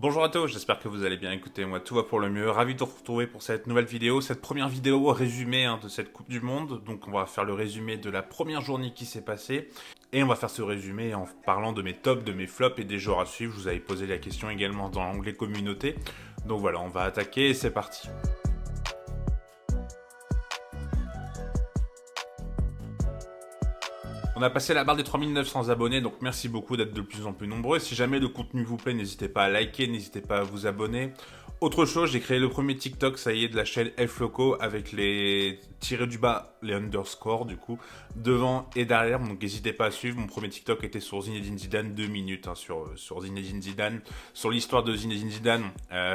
Bonjour à tous, j'espère que vous allez bien. Écoutez, moi tout va pour le mieux. Ravi de vous retrouver pour cette nouvelle vidéo, cette première vidéo résumée de cette Coupe du Monde. Donc on va faire le résumé de la première journée qui s'est passée. Et on va faire ce résumé en parlant de mes tops, de mes flops et des joueurs à suivre. Je vous avais posé la question également dans l'onglet communauté. Donc voilà, on va attaquer et c'est parti. On a passé la barre des 3900 abonnés, donc merci beaucoup d'être de plus en plus nombreux. Si jamais le contenu vous plaît, n'hésitez pas à liker, n'hésitez pas à vous abonner. Autre chose, j'ai créé le premier TikTok, ça y est, de la chaîne Floco avec les tirés du bas, les underscores du coup, devant et derrière. Donc n'hésitez pas à suivre. Mon premier TikTok était sur Zinedine Zidane, 2 minutes sur Zinedine Zidane. Sur l'histoire de Zinedine Zidane,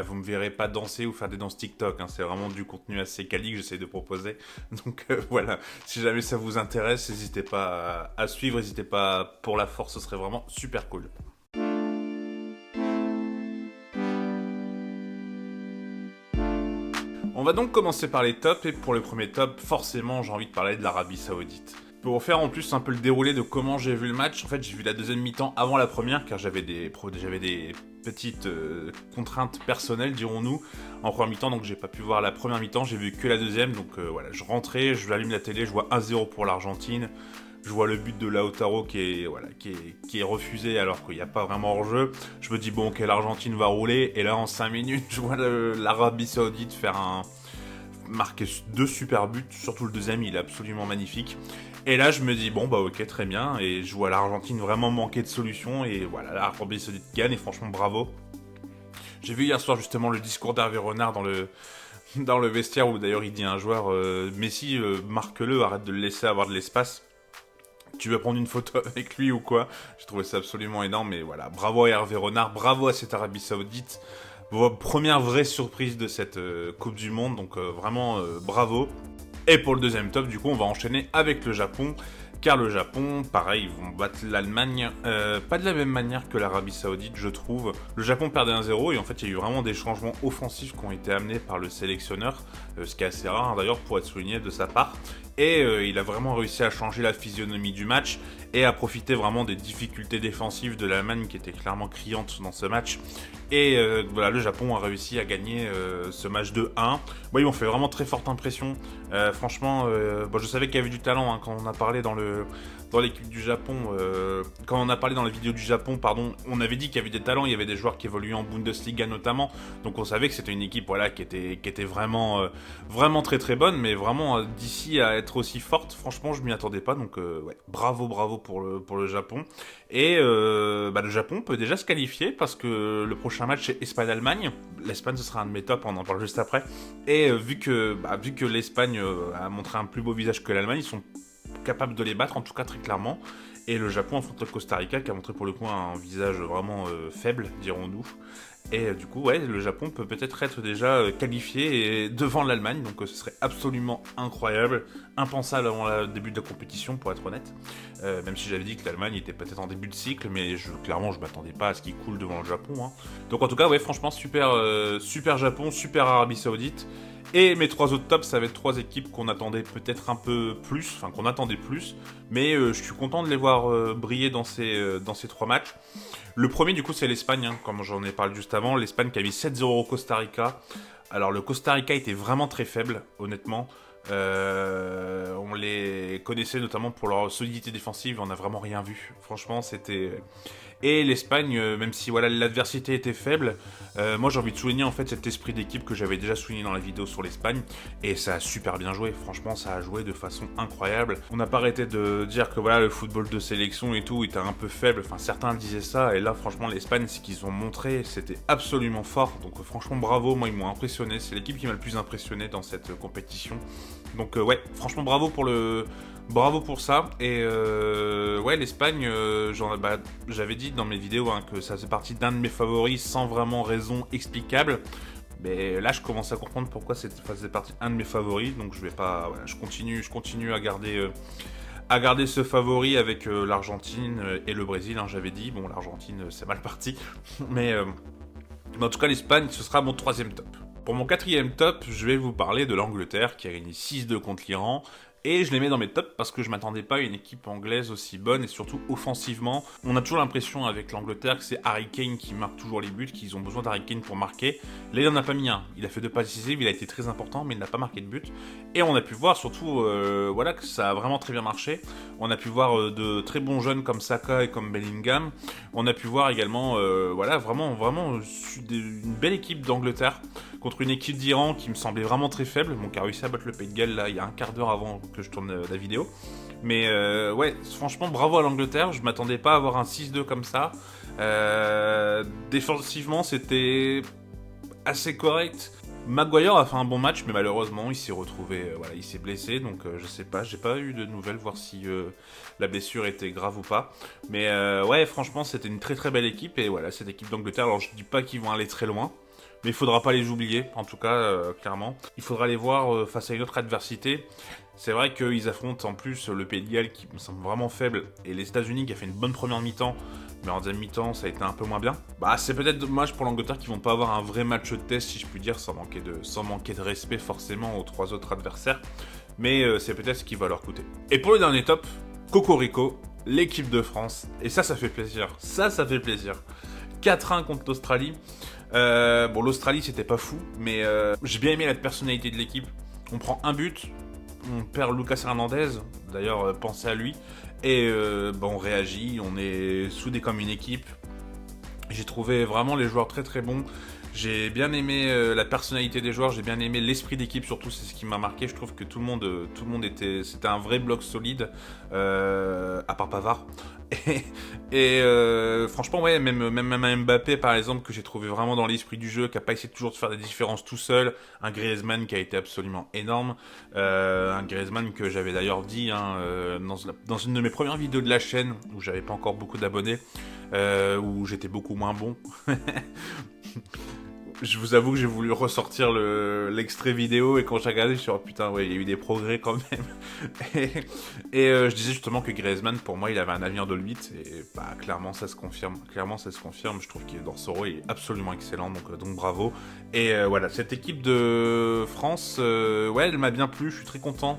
vous me verrez pas danser ou faire des danses TikTok. C'est vraiment du contenu assez quali que j'essaie de proposer. Donc voilà, si jamais ça vous intéresse, n'hésitez pas à suivre, n'hésitez pas pour la force, ce serait vraiment super cool. On va donc commencer par les tops, et pour le premier top, forcément j'ai envie de parler de l'Arabie Saoudite. Pour vous faire en plus un peu le déroulé de comment j'ai vu le match, en fait j'ai vu la deuxième mi-temps avant la première, car j'avais des petites contraintes personnelles, dirons-nous, en première mi-temps, donc j'ai pas pu voir la première mi-temps, j'ai vu que la deuxième, donc voilà, je rentrais, je allume la télé, je vois 1-0 pour l'Argentine. Je vois le but de Lautaro qui est refusé alors qu'il n'y a pas vraiment hors-jeu. Je me dis bon ok, l'Argentine va rouler, et là en 5 minutes je vois l'Arabie Saoudite marquer 2 super buts, surtout le deuxième il est absolument magnifique. Et là je me dis bon bah ok, très bien, et je vois l'Argentine vraiment manquer de solutions, et voilà, l'Arabie Saoudite gagne, et franchement bravo. J'ai vu hier soir justement le discours d'Hervé Renard dans le vestiaire, où d'ailleurs il dit à un joueur Messi, marque-le, arrête de le laisser avoir de l'espace. Tu veux prendre une photo avec lui ou quoi? J'ai trouvé ça absolument énorme, mais voilà, bravo à Hervé Renard, bravo à cette Arabie Saoudite. Première vraie surprise de cette Coupe du Monde, donc vraiment bravo. Et pour le deuxième top, du coup, on va enchaîner avec le Japon, car le Japon, pareil, ils vont battre l'Allemagne, pas de la même manière que l'Arabie Saoudite, je trouve. Le Japon perdait 1-0, et en fait, il y a eu vraiment des changements offensifs qui ont été amenés par le sélectionneur, ce qui est assez rare d'ailleurs pour être souligné de sa part. Et il a vraiment réussi à changer la physionomie du match et à profiter vraiment des difficultés défensives de l'Allemagne qui étaient clairement criantes dans ce match. Et voilà, le Japon a réussi à gagner ce match de 1. Bon, ils m'ont fait vraiment très forte impression. Franchement, bon, je savais qu'il y avait du talent quand on a parlé dans l'équipe du Japon. Quand on a parlé dans la vidéo du Japon, pardon, on avait dit qu'il y avait des talents, il y avait des joueurs qui évoluaient en Bundesliga notamment. Donc on savait que c'était une équipe voilà, qui était vraiment, vraiment très très bonne, mais vraiment d'ici à être aussi forte, franchement je m'y attendais pas. Donc ouais, bravo pour le Japon. Et le Japon peut déjà se qualifier parce que le prochain match c'est Espagne-Allemagne. L'Espagne ce sera un de mes tops, on en parle juste après. Et vu que l'Espagne a montré un plus beau visage que l'Allemagne, ils sont capables de les battre, en tout cas très clairement. Et le Japon affronte le Costa Rica qui a montré pour le coup un visage vraiment faible, dirons-nous. Et du coup, ouais, le Japon peut peut-être être déjà qualifié devant l'Allemagne, donc ce serait absolument incroyable, impensable avant le début de la compétition, pour être honnête. Même si j'avais dit que l'Allemagne était peut-être en début de cycle, mais clairement, je m'attendais pas à ce qu'il coule devant le Japon. Donc en tout cas, ouais, franchement, super Japon, super Arabie Saoudite. Et mes 3 autres tops, ça va être 3 équipes qu'on attendait peut-être un peu plus, enfin qu'on attendait plus, mais je suis content de les voir briller dans ces 3 matchs. Le premier, du coup, c'est l'Espagne, comme j'en ai parlé juste avant. L'Espagne qui a mis 7-0 au Costa Rica. Alors, le Costa Rica était vraiment très faible, honnêtement. On les connaissait notamment pour leur solidité défensive, on n'a vraiment rien vu. Franchement, c'était... Et l'Espagne, même si voilà l'adversité était faible, moi j'ai envie de souligner en fait cet esprit d'équipe que j'avais déjà souligné dans la vidéo sur l'Espagne, et ça a super bien joué, franchement ça a joué de façon incroyable. On n'a pas arrêté de dire que voilà le football de sélection et tout était un peu faible, enfin certains disaient ça, et là franchement l'Espagne, ce qu'ils ont montré, c'était absolument fort, donc franchement bravo, moi ils m'ont impressionné, c'est l'équipe qui m'a le plus impressionné dans cette compétition. Donc ouais, franchement bravo pour ça. Et ouais, l'Espagne, j'avais dit dans mes vidéos que ça faisait partie d'un de mes favoris sans vraiment raison explicable. Mais là, je commence à comprendre pourquoi ça faisait partie d'un de mes favoris. Donc je vais pas, voilà, je continue à garder ce favori avec l'Argentine et le Brésil. J'avais dit, bon, l'Argentine, c'est mal parti. Mais en tout cas, l'Espagne, ce sera mon 3e top. Pour mon 4e top, je vais vous parler de l'Angleterre qui a gagné 6-2 contre l'Iran. Et je les mets dans mes tops parce que je m'attendais pas à une équipe anglaise aussi bonne et surtout offensivement. On a toujours l'impression avec l'Angleterre que c'est Harry Kane qui marque toujours les buts, qu'ils ont besoin d'Harry Kane pour marquer. Là, il en a pas mis un. Il a fait 2 passes décisives, il a été très important, mais il n'a pas marqué de but. Et on a pu voir surtout voilà, que ça a vraiment très bien marché. On a pu voir de très bons jeunes comme Saka et comme Bellingham. On a pu voir également voilà, vraiment une belle équipe d'Angleterre contre une équipe d'Iran qui me semblait vraiment très faible, bon, qui a réussi à battre le Pays de Galles là, il y a un quart d'heure avant que je tourne la vidéo. Mais ouais, franchement, bravo à l'Angleterre, je m'attendais pas à avoir un 6-2 comme ça. Défensivement, c'était assez correct. Maguire a fait un bon match, mais malheureusement, il s'est retrouvé, voilà, il s'est blessé, donc je sais pas, j'ai pas eu de nouvelles, voir si la blessure était grave ou pas. Mais ouais, franchement, c'était une très très belle équipe, et voilà, cette équipe d'Angleterre, alors je dis pas qu'ils vont aller très loin, mais il faudra pas les oublier, en tout cas, clairement. Il faudra les voir face à une autre adversité. C'est vrai qu'ils affrontent en plus le Pays de Galles qui me semble vraiment faible, et les États-Unis qui a fait une bonne première mi-temps, mais en deuxième mi-temps ça a été un peu moins bien. Bah c'est peut-être dommage pour l'Angleterre qui vont pas avoir un vrai match de test, si je puis dire, sans manquer de respect forcément aux 3 autres adversaires, mais c'est peut-être ce qui va leur coûter. Et pour le dernier top, Cocorico, l'équipe de France, et ça fait plaisir, ça fait plaisir. 4-1 contre l'Australie. Bon, l'Australie c'était pas fou, mais j'ai bien aimé la personnalité de l'équipe. On prend un but, on perd Lucas Hernandez, d'ailleurs pensez à lui, et on réagit, on est soudés comme une équipe. J'ai trouvé vraiment les joueurs très très bons. J'ai bien aimé la personnalité des joueurs, j'ai bien aimé l'esprit d'équipe surtout, c'est ce qui m'a marqué. Je trouve que tout le monde c'était un vrai bloc solide, à part Pavard. Et franchement, ouais, même un Mbappé par exemple, que j'ai trouvé vraiment dans l'esprit du jeu, qui a pas essayé toujours de faire des différences tout seul. Un Griezmann qui a été absolument énorme. Un Griezmann que j'avais d'ailleurs dit dans une de mes premières vidéos de la chaîne, où j'avais pas encore beaucoup d'abonnés, où j'étais beaucoup moins bon. Je vous avoue que j'ai voulu ressortir l'extrait vidéo, et quand j'ai regardé, je me suis dit, oh putain, ouais, il y a eu des progrès quand même. Et je disais justement que Griezmann, pour moi, il avait un avenir de 8, et bah, clairement, ça se confirme. Je trouve qu'il est dans ce rôle, il est absolument excellent, donc bravo. Et voilà, cette équipe de France, ouais, elle m'a bien plu, je suis très content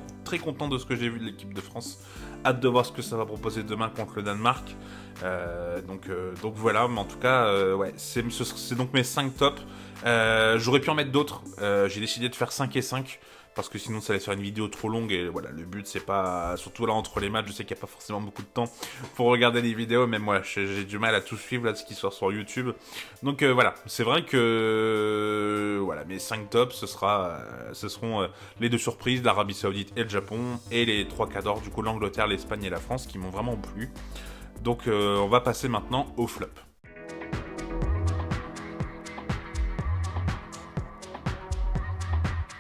de ce que j'ai vu de l'équipe de France. Hâte de voir ce que ça va proposer demain contre le Danemark. Donc voilà, mais en tout cas, ouais, c'est donc mes 5 tops. J'aurais pu en mettre d'autres. J'ai décidé de faire 5 et 5 parce que sinon ça allait faire une vidéo trop longue, et voilà, le but c'est pas, surtout là entre les matchs, je sais qu'il n'y a pas forcément beaucoup de temps pour regarder les vidéos, même moi j'ai du mal à tout suivre là de ce qui sort sur YouTube. Donc voilà, c'est vrai que voilà, mes 5 tops ce seront les 2 surprises, l'Arabie Saoudite et le Japon, et les 3 cadors, du coup l'Angleterre, l'Espagne et la France, qui m'ont vraiment plu. Donc on va passer maintenant au flop.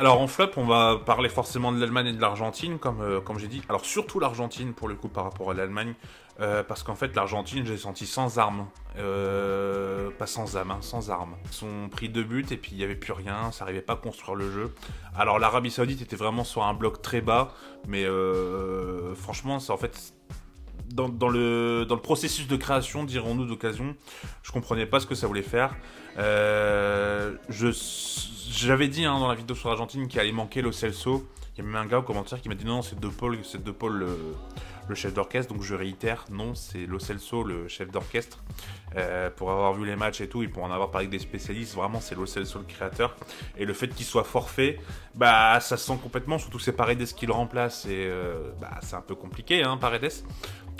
Alors en flop, on va parler forcément de l'Allemagne et de l'Argentine, comme j'ai dit. Alors surtout l'Argentine pour le coup par rapport à l'Allemagne, parce qu'en fait l'Argentine, j'ai senti sans armes, pas sans âme, sans armes. Ils ont pris 2 buts et puis il n'y avait plus rien, ça n'arrivait pas à construire le jeu. Alors l'Arabie Saoudite était vraiment sur un bloc très bas, mais franchement, c'est en fait dans le processus de création, dirons-nous, d'occasion, je comprenais pas ce que ça voulait faire. J'avais dit dans la vidéo sur l'Argentine qu'il allait manquer Lo Celso. Il y a même un gars au commentaire qui m'a dit non, c'est De Paul le chef d'orchestre. Donc je réitère, non, c'est Lo Celso le chef d'orchestre. Pour avoir vu les matchs et tout, et pour en avoir parlé avec des spécialistes, vraiment c'est Lo Celso le créateur. Et le fait qu'il soit forfait, bah ça se sent complètement, surtout que c'est Paredes qui le remplace, et c'est un peu compliqué, Paredes.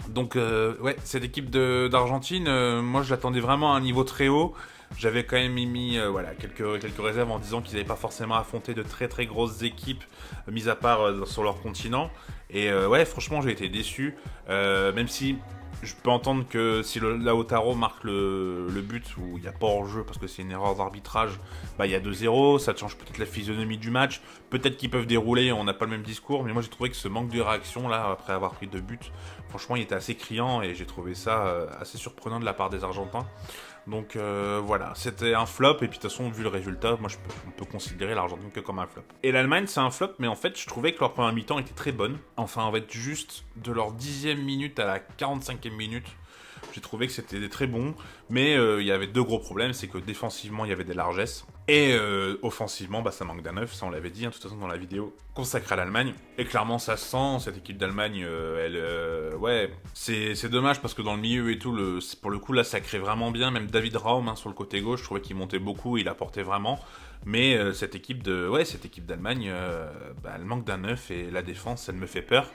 Donc ouais, cette équipe d'Argentine, moi je l'attendais vraiment à un niveau très haut. J'avais quand même mis voilà, quelques réserves en disant qu'ils n'avaient pas forcément affronté de très très grosses équipes, mis à part sur leur continent. Et ouais, franchement j'ai été déçu, même si je peux entendre que si Lautaro marque le but où il n'y a pas hors-jeu parce que c'est une erreur d'arbitrage, bah il y a 2-0, ça change peut-être la physionomie du match, peut-être qu'ils peuvent dérouler, on n'a pas le même discours, mais moi j'ai trouvé que ce manque de réaction là, après avoir pris 2 buts, franchement il était assez criant, et j'ai trouvé ça assez surprenant de la part des Argentins. Donc voilà, c'était un flop, et puis de toute façon, vu le résultat, moi on peut considérer l'Argentine que comme un flop. Et l'Allemagne, c'est un flop, mais en fait, je trouvais que leur première mi-temps était très bonne. Enfin, en fait, juste de leur 10e minute à la 45e minute, J'ai trouvé que c'était très bon, mais il y avait deux gros problèmes, c'est que défensivement il y avait des largesses, et offensivement ça manque d'un neuf, ça on l'avait dit de toute façon dans la vidéo consacrée à l'Allemagne, et clairement ça se sent, cette équipe d'Allemagne, ouais, c'est dommage parce que dans le milieu et tout, pour le coup là ça crée vraiment bien, même David Raum sur le côté gauche, je trouvais qu'il montait beaucoup, il apportait vraiment, mais cette équipe d'Allemagne, elle manque d'un neuf, et la défense elle me fait peur.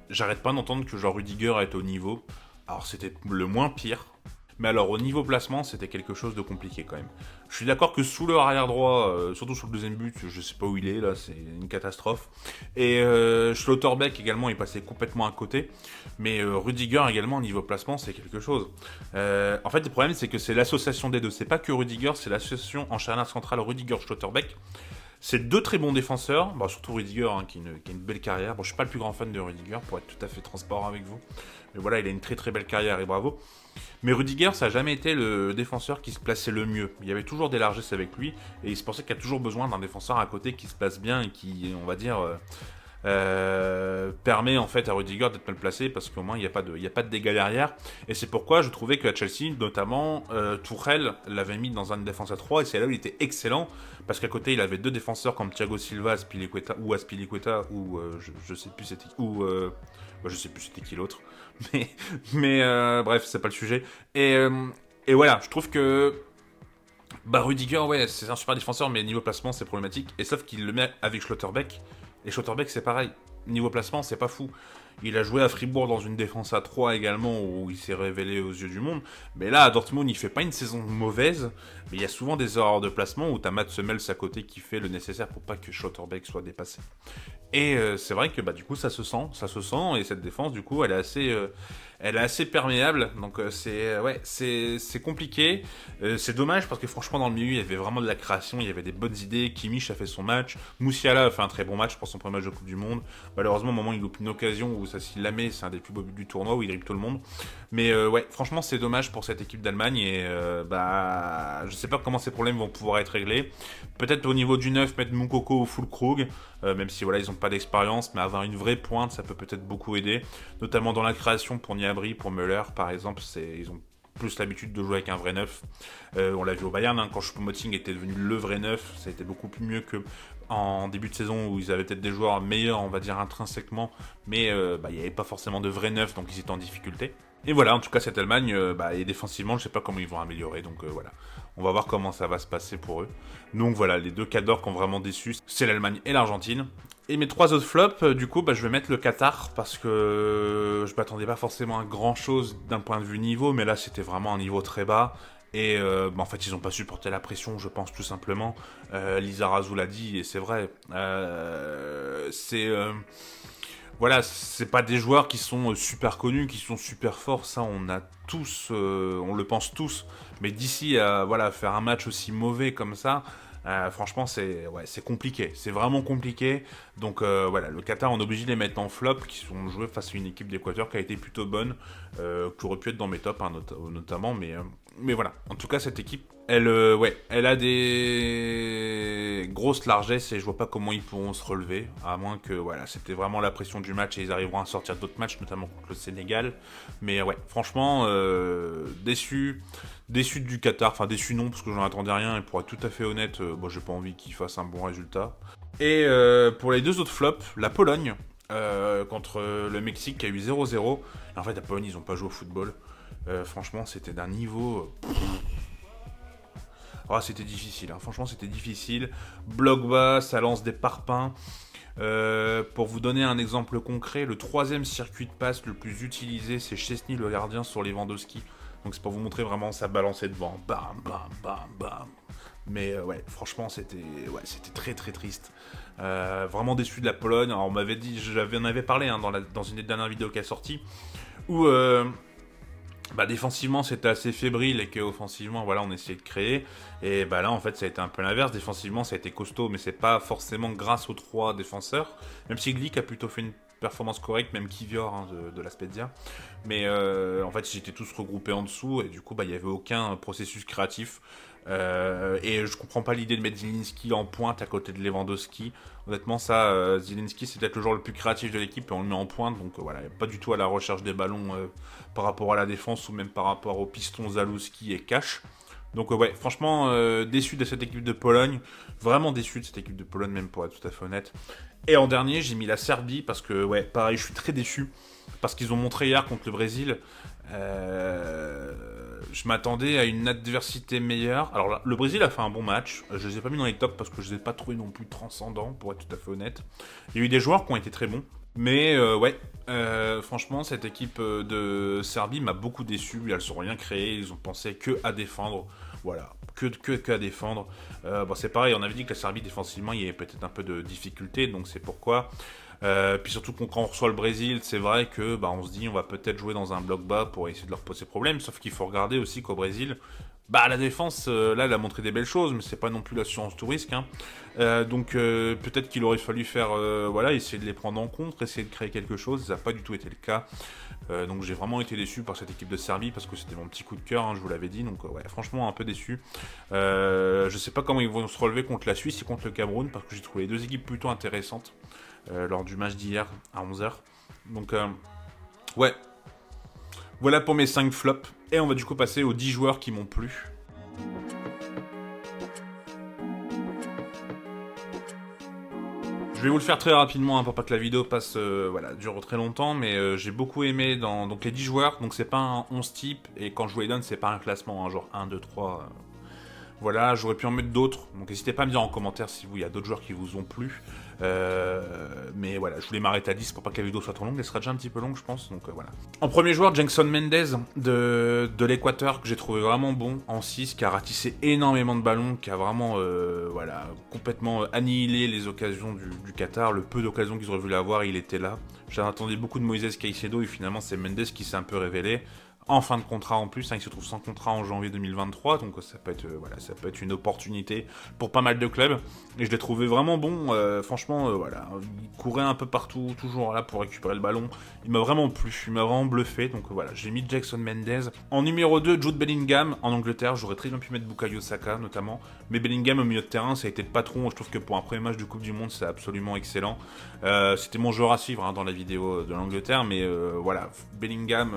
J'arrête pas d'entendre que genre Rudiger est au niveau. Alors c'était le moins pire. Mais alors au niveau placement, c'était quelque chose de compliqué quand même. Je suis d'accord que sous le arrière droit, surtout sur le deuxième but, je sais pas où il est là, c'est une catastrophe. Et Schlotterbeck également est passé complètement à côté. Mais Rudiger également au niveau placement, c'est quelque chose. En fait le problème c'est que c'est l'association des deux. C'est pas que Rudiger, c'est l'association en charnière centrale Rudiger-Schlotterbeck. C'est deux très bons défenseurs, surtout Rudiger qui a une belle carrière. Bon, je suis pas le plus grand fan de Rudiger pour être tout à fait transparent avec vous, mais voilà, il a une très très belle carrière et bravo. Mais Rudiger, ça n'a jamais été le défenseur qui se plaçait le mieux. Il y avait toujours des largesses avec lui et il se pensait qu'il y a toujours besoin d'un défenseur à côté qui se place bien et qui, on va dire, permet en fait à Rudiger d'être mal placé parce qu'au moins il n'y a pas de dégâts derrière, et c'est pourquoi je trouvais qu'à Chelsea notamment Tuchel l'avait mis dans une défense à 3 et c'est là où il était excellent parce qu'à côté il avait deux défenseurs comme Thiago Silva, Aspilicueta ou je sais plus c'était je sais plus c'était qui l'autre mais bref c'est pas le sujet, et voilà, je trouve que Rudiger, ouais, c'est un super défenseur, mais niveau placement, c'est problématique. Et sauf qu'il le met avec Schlotterbeck. Et Schlotterbeck, c'est pareil. Niveau placement, c'est pas fou. Il a joué à Fribourg dans une défense à 3 également, où il s'est révélé aux yeux du monde. Mais là, à Dortmund, il fait pas une saison mauvaise. Mais il y a souvent des erreurs de placement où t'as Mats Hummels à côté qui fait le nécessaire pour pas que Schlotterbeck soit dépassé. Et c'est vrai que du coup, ça se sent. Et cette défense, du coup, elle est assez perméable. Donc c'est compliqué. C'est dommage parce que franchement, dans le milieu, il y avait vraiment de la création, il y avait des bonnes idées. Kimmich a fait son match. Moussiala a fait un très bon match pour son premier match de Coupe du Monde. Malheureusement, au moment où il loupe une occasion où ça s'il la met, c'est un des plus beaux buts du tournoi où il dribble tout le monde. Mais ouais, franchement, c'est dommage pour cette équipe d'Allemagne. Et je sais pas comment ces problèmes vont pouvoir être réglés. Peut-être au niveau du neuf, mettre Moukoko ou Füllkrug. Même si voilà, ils n'ont pas d'expérience, mais avoir une vraie pointe, ça peut peut-être beaucoup aider. Notamment dans la création pour Gnabry, pour Müller, par exemple, ils ont plus l'habitude de jouer avec un vrai neuf. On l'a vu au Bayern, quand Choupo-Moting était devenu le vrai neuf, ça a été beaucoup plus mieux que en début de saison où ils avaient peut-être des joueurs meilleurs, on va dire intrinsèquement, mais il n'y avait pas forcément de vrais neufs, donc ils étaient en difficulté. Et voilà, en tout cas, cette Allemagne, et défensivement, je sais pas comment ils vont améliorer, donc voilà. On va voir comment ça va se passer pour eux. Donc voilà, les deux cadors qui ont vraiment déçu, c'est l'Allemagne et l'Argentine. Et mes trois autres flops, du coup, je vais mettre le Qatar, parce que je m'attendais pas forcément à grand chose d'un point de vue niveau, mais là, c'était vraiment un niveau très bas. Et en fait, ils n'ont pas supporté la pression, je pense, tout simplement. Lisa Razou l'a dit, et c'est vrai. Voilà, c'est pas des joueurs qui sont super connus, qui sont super forts, ça on a tous, on le pense tous. Mais d'ici à faire un match aussi mauvais comme ça, franchement c'est compliqué, c'est vraiment compliqué. Donc le Qatar on est obligé de les mettre en flop, qui sont joués face à une équipe d'Équateur qui a été plutôt bonne, qui aurait pu être dans mes tops notamment, mais voilà. En tout cas cette équipe, elle a des grosses largesses et je vois pas comment ils pourront se relever, à moins que c'était vraiment la pression du match et ils arriveront à sortir d'autres matchs, notamment contre le Sénégal. Mais ouais, franchement, déçu du Qatar, enfin déçu non parce que j'en attendais rien et pour être tout à fait honnête, j'ai pas envie qu'ils fassent un bon résultat. Et pour les deux autres flops, la Pologne contre le Mexique qui a eu 0-0. Et en fait la Pologne ils ont pas joué au football. Franchement c'était d'un niveau... c'était difficile, franchement c'était difficile. Bloc bas, ça lance des parpaings. Pour vous donner un exemple concret, le troisième circuit de passe le plus utilisé, c'est Szczesny le gardien sur Lewandowski. Donc c'est pour vous montrer vraiment ça balançait devant, bam bam bam bam. Mais franchement c'était très très triste. Vraiment déçu de la Pologne. Alors on m'avait dit, j'en avais parlé dans une des dernières vidéos qui est sortie, où défensivement c'était assez fébrile et qu'offensivement on essayait de créer, et là en fait ça a été un peu l'inverse. Défensivement ça a été costaud, mais c'est pas forcément grâce aux trois défenseurs, même si Glick a plutôt fait une performance correcte, même Kivior hein, de la Spezia. Mais en fait, ils étaient tous regroupés en dessous et du coup, il n'y avait aucun processus créatif. Et je comprends pas l'idée de mettre Zielinski en pointe à côté de Lewandowski. Honnêtement, ça, Zielinski, c'est peut-être le joueur le plus créatif de l'équipe et on le met en pointe. Donc voilà, pas du tout à la recherche des ballons par rapport à la défense ou même par rapport aux pistons Zalewski et Cash. Donc ouais, franchement, déçu de cette équipe de Pologne. Vraiment déçu de cette équipe de Pologne, même pour être tout à fait honnête. Et en dernier, j'ai mis la Serbie parce que, ouais, pareil, je suis très déçu. Parce qu'ils ont montré hier contre le Brésil. Je m'attendais à une adversité meilleure. Alors là, le Brésil a fait un bon match. Je les ai pas mis dans les tops parce que je les ai pas trouvés non plus transcendants, pour être tout à fait honnête. Il y a eu des joueurs qui ont été très bons. Mais ouais, franchement, cette équipe de Serbie m'a beaucoup déçu. Elles sont rien créées. Ils ont pensé que à défendre. Voilà, que à défendre. Bon, c'est pareil, on avait dit que la Serbie défensivement, il y avait peut-être un peu de difficulté, donc c'est pourquoi. Puis surtout quand on reçoit le Brésil, c'est vrai que on se dit on va peut-être jouer dans un bloc bas pour essayer de leur poser problème. Sauf qu'il faut regarder aussi qu'au Brésil, la défense, là, elle a montré des belles choses, mais c'est pas non plus l'assurance tout risque. Hein. Donc peut-être qu'il aurait fallu faire, essayer de les prendre en compte, essayer de créer quelque chose. Ça n'a pas du tout été le cas. Donc j'ai vraiment été déçu par cette équipe de Serbie parce que c'était mon petit coup de cœur, hein, je vous l'avais dit. Donc ouais, franchement un peu déçu. Je sais pas comment ils vont se relever contre la Suisse et contre le Cameroun parce que j'ai trouvé les deux équipes plutôt intéressantes lors du match d'hier à 11h. Donc ouais, voilà pour mes 5 flops. Et on va du coup passer aux 10 joueurs qui m'ont plu. Je vais vous le faire très rapidement hein, pour pas que la vidéo dure très longtemps, mais j'ai beaucoup aimé dans donc les 10 joueurs, donc c'est pas un 11 type, et quand je vous les donne, c'est pas un classement, hein, genre 1, 2, 3. Voilà, j'aurais pu en mettre d'autres, donc n'hésitez pas à me dire en commentaire si il y a d'autres joueurs qui vous ont plu. Mais voilà, je voulais m'arrêter à 10 pour pas que la vidéo soit trop longue, elle sera déjà un petit peu longue je pense, donc voilà. En premier joueur, Jackson Mendez de l'Équateur, que j'ai trouvé vraiment bon en 6, qui a ratissé énormément de ballons, qui a vraiment complètement annihilé les occasions du Qatar, le peu d'occasions qu'ils auraient voulu avoir, il était là. J'attendais beaucoup de Moïse Caicedo et finalement c'est Mendes qui s'est un peu révélé. En fin de contrat en plus, hein, il se trouve sans contrat en janvier 2023, donc ça peut être une opportunité pour pas mal de clubs. Et je l'ai trouvé vraiment bon, franchement, il courait un peu partout, toujours là pour récupérer le ballon. Il m'a vraiment plu, il m'a vraiment bluffé, donc voilà, j'ai mis Jackson Mendez. En numéro 2, Jude Bellingham, en Angleterre, j'aurais très bien pu mettre Bukayo Saka notamment, mais Bellingham au milieu de terrain, ça a été le patron, je trouve que pour un premier match de Coupe du Monde, c'est absolument excellent. C'était mon joueur à suivre hein, dans la vidéo de l'Angleterre, mais Bellingham...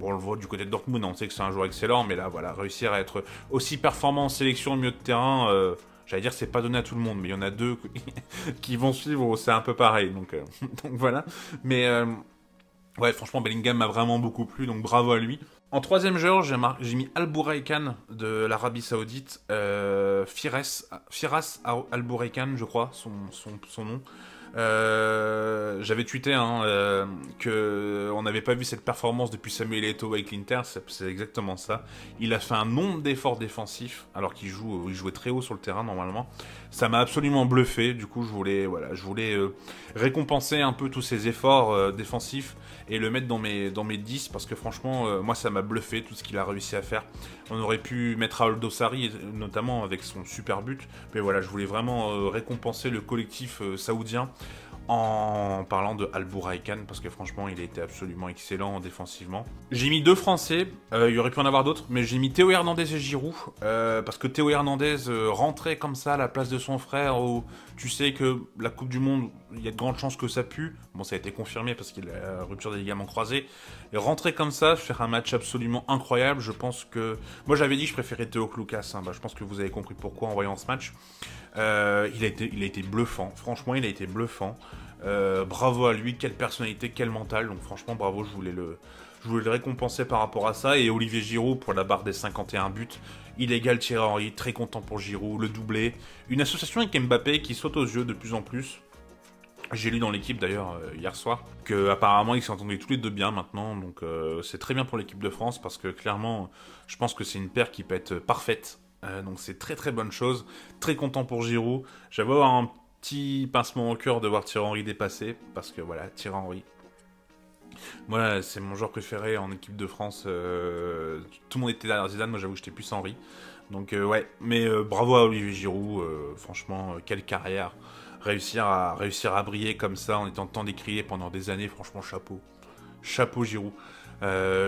on le voit du côté de Dortmund, on sait que c'est un joueur excellent, mais là, voilà, réussir à être aussi performant en sélection au milieu de terrain, j'allais dire c'est pas donné à tout le monde, mais il y en a deux qui vont suivre, c'est un peu pareil, donc voilà. Mais ouais, franchement, Bellingham m'a vraiment beaucoup plu, donc bravo à lui. En troisième joueur, j'ai mis Al Bouraikan de l'Arabie Saoudite, Firas Al Bouraikan, je crois, son nom. J'avais tweeté que on n'avait pas vu cette performance depuis Samuel Eto'o avec l'Inter, c'est exactement ça. Il a fait un nombre d'efforts défensifs alors qu'il jouait très haut sur le terrain normalement. Ça m'a absolument bluffé. Du coup, je voulais récompenser un peu tous ces efforts défensifs et le mettre dans mes 10 parce que franchement, moi ça m'a bluffé tout ce qu'il a réussi à faire. On aurait pu mettre Raoul Dossari notamment avec son super but, mais voilà, je voulais vraiment récompenser le collectif saoudien en parlant de Al Bouraikan parce que franchement il a été absolument excellent défensivement. J'ai mis 2 Français, il y aurait pu en avoir d'autres, mais j'ai mis Théo Hernandez et Giroud parce que Théo Hernandez rentrait comme ça à la place de son frère où tu sais que la Coupe du Monde, il y a de grandes chances que ça pue. Bon, ça a été confirmé parce qu'il a rupture des ligaments croisés. Et rentrer comme ça, faire un match absolument incroyable, je pense que... Moi j'avais dit que je préférais Théo que Lucas, hein. Je pense que vous avez compris pourquoi en voyant ce match. Il a été bluffant, franchement il a été bluffant. Bravo à lui, quelle personnalité, quel mental, donc franchement bravo, je voulais le récompenser par rapport à ça. Et Olivier Giroud pour la barre des 51 buts, il égale Thierry Henry, très content pour Giroud, le doublé. Une association avec Mbappé qui saute aux yeux de plus en plus. J'ai lu dans l'équipe d'ailleurs hier soir qu'apparemment ils s'entendaient tous les deux bien maintenant, donc c'est très bien pour l'équipe de France parce que clairement je pense que c'est une paire qui peut être parfaite. Donc c'est très très bonne chose, très content pour Giroud. J'avais avoir un petit pincement au cœur de voir Thierry Henry dépasser, parce que voilà, Thierry Henry, moi c'est mon joueur préféré en équipe de France. Tout le monde était derrière Zidane, moi j'avoue que j'étais plus Henry. Donc ouais, mais bravo à Olivier Giroud, franchement quelle carrière. réussir à briller comme ça en étant tant décrié pendant des années, franchement chapeau. Chapeau Giroud.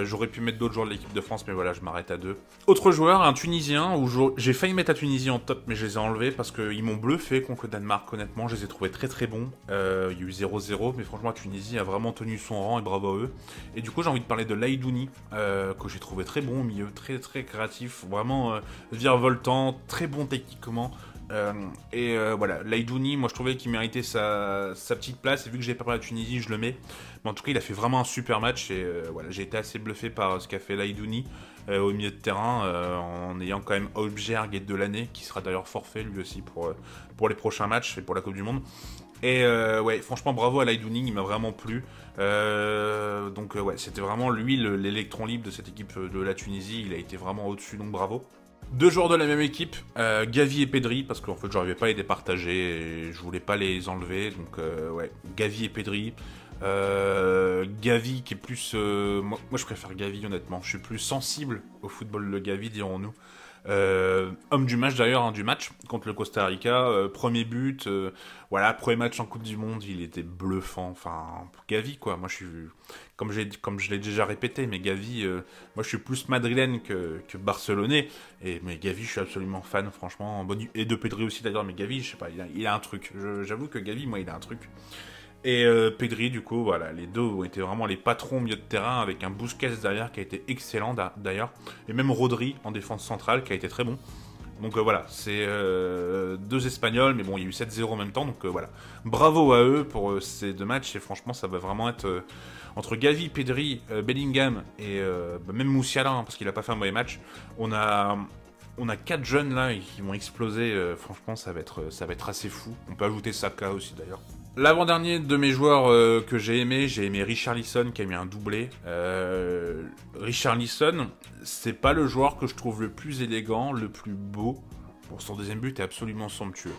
J'aurais pu mettre d'autres joueurs de l'équipe de France, mais voilà, je m'arrête à 2. Autre joueur, un Tunisien, où j'ai failli mettre la Tunisie en top, mais je les ai enlevés parce qu'ils m'ont bluffé contre le Danemark, honnêtement, je les ai trouvés très très bons. Il y a eu 0-0, mais franchement, la Tunisie a vraiment tenu son rang et bravo à eux. Et du coup, j'ai envie de parler de Laïdouni, que j'ai trouvé très bon au milieu, très très créatif, vraiment virevoltant, très bon techniquement. Voilà, Laïdouni, moi je trouvais qu'il méritait sa petite place, et vu que j'ai pas pris la Tunisie, je le mets. Mais en tout cas, il a fait vraiment un super match, et voilà, j'ai été assez bluffé par ce qu'a fait Laïdouni au milieu de terrain, en ayant quand même Højbjerg de l'année, qui sera d'ailleurs forfait lui aussi pour les prochains matchs et pour la Coupe du Monde. Et ouais, franchement, bravo à Laïdouni, il m'a vraiment plu. Ouais, c'était vraiment lui l'électron libre de cette équipe de la Tunisie, il a été vraiment au-dessus, donc bravo. Deux joueurs de la même équipe, Gavi et Pedri, parce qu'en fait j'arrivais pas à les départager et je voulais pas les enlever, donc ouais, Gavi et Pedri. Gavi qui est plus... moi je préfère Gavi honnêtement, je suis plus sensible au football de Gavi, dirons-nous. Homme du match d'ailleurs, hein, du match contre le Costa Rica, premier but, voilà, premier match en Coupe du Monde, il était bluffant, enfin, Gavi quoi, moi je suis, comme je l'ai déjà répété, mais Gavi, moi je suis plus madrilène que barcelonais, mais Gavi je suis absolument fan, franchement, et de Pedri aussi d'ailleurs, mais Gavi, je sais pas, il a un truc, j'avoue que Gavi, moi il a un truc. Et Pedri, du coup, voilà, les deux ont été vraiment les patrons au milieu de terrain, avec un Busquets derrière qui a été excellent d'ailleurs, et même Rodri en défense centrale qui a été très bon. Donc voilà, c'est deux Espagnols, mais bon, il y a eu 7-0 en même temps, donc voilà. Bravo à eux pour ces deux matchs, et franchement, ça va vraiment être entre Gavi, Pedri, Bellingham et même Moussiala, hein, parce qu'il a pas fait un mauvais match. On a 4 jeunes là qui vont exploser, franchement, ça va être assez fou. On peut ajouter Saka aussi d'ailleurs. L'avant-dernier de mes joueurs que j'ai aimé Richarlison qui a mis un doublé. Richarlison, c'est pas le joueur que je trouve le plus élégant, le plus beau. Bon, son deuxième but est absolument somptueux.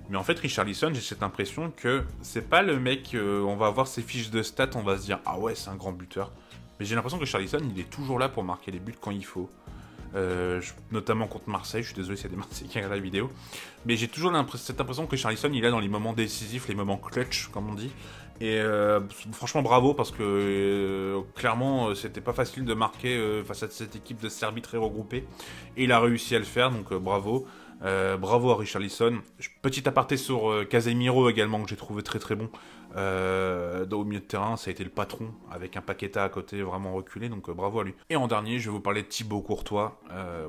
Mais en fait, Richarlison, j'ai cette impression que c'est pas le mec, on va voir ses fiches de stats, on va se dire « Ah ouais, c'est un grand buteur ». Mais j'ai l'impression que Richarlison, il est toujours là pour marquer les buts quand il faut. Notamment contre Marseille, je suis désolé s'il y a des Marseillais qui regardent la vidéo, mais j'ai toujours cette impression que Richarlison il est dans les moments décisifs, les moments clutch comme on dit, et franchement bravo parce que clairement c'était pas facile de marquer face à cette équipe de Serbie très regroupée, et il a réussi à le faire, donc bravo. Bravo à Richarlison. Petit aparté sur Casemiro également, que j'ai trouvé très très bon. Au milieu de terrain, ça a été le patron, avec un Paqueta à côté vraiment reculé, donc bravo à lui. Et en dernier, je vais vous parler de Thibaut Courtois.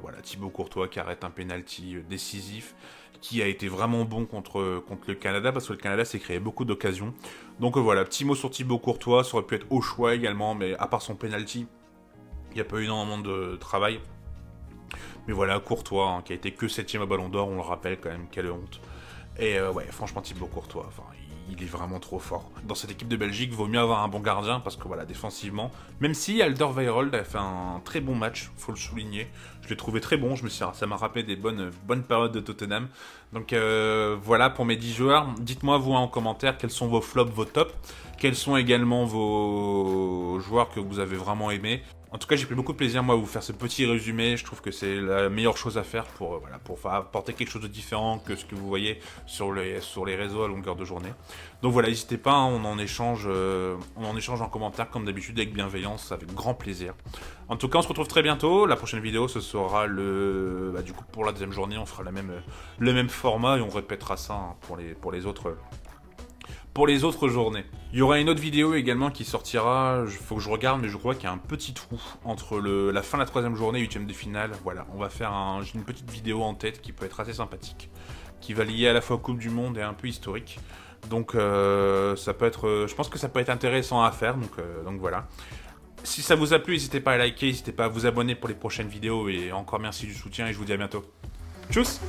Voilà, Thibaut Courtois qui arrête un penalty décisif, qui a été vraiment bon contre le Canada, parce que le Canada s'est créé beaucoup d'occasions. Donc voilà, petit mot sur Thibaut Courtois, ça aurait pu être au choix également, mais à part son penalty, il n'y a pas eu énormément de travail. Mais voilà, Courtois, hein, qui a été que 7ème au Ballon d'Or, on le rappelle quand même, quelle honte. Et ouais, franchement, Thibaut Courtois, enfin, il est vraiment trop fort. Dans cette équipe de Belgique, vaut mieux avoir un bon gardien, parce que voilà, défensivement, même si Alderweireld a fait un très bon match, faut le souligner, je l'ai trouvé très bon, ça m'a rappelé des bonnes périodes de Tottenham. Donc voilà pour mes 10 joueurs. Dites-moi vous en commentaire quels sont vos flops, vos tops, quels sont également vos joueurs que vous avez vraiment aimés. En tout cas, j'ai pris beaucoup de plaisir, moi, à vous faire ce petit résumé. Je trouve que c'est la meilleure chose à faire pour apporter quelque chose de différent que ce que vous voyez sur les réseaux à longueur de journée. Donc voilà, n'hésitez pas, hein, on en échange en commentaire, comme d'habitude, avec bienveillance, avec grand plaisir. En tout cas, on se retrouve très bientôt. La prochaine vidéo, ce sera du coup, pour la deuxième journée, on fera le même format et on répétera ça, hein, pour les autres journées. Il y aura une autre vidéo également qui sortira, faut que je regarde, mais je crois qu'il y a un petit trou entre la fin de la troisième journée et 8ème de finale. Voilà, on va faire j'ai une petite vidéo en tête qui peut être assez sympathique, qui va lier à la fois Coupe du Monde et un peu historique. Donc ça peut être, je pense que ça peut être intéressant à faire, donc voilà. Si ça vous a plu, n'hésitez pas à liker, n'hésitez pas à vous abonner pour les prochaines vidéos, et encore merci du soutien et je vous dis à bientôt. Tchuss!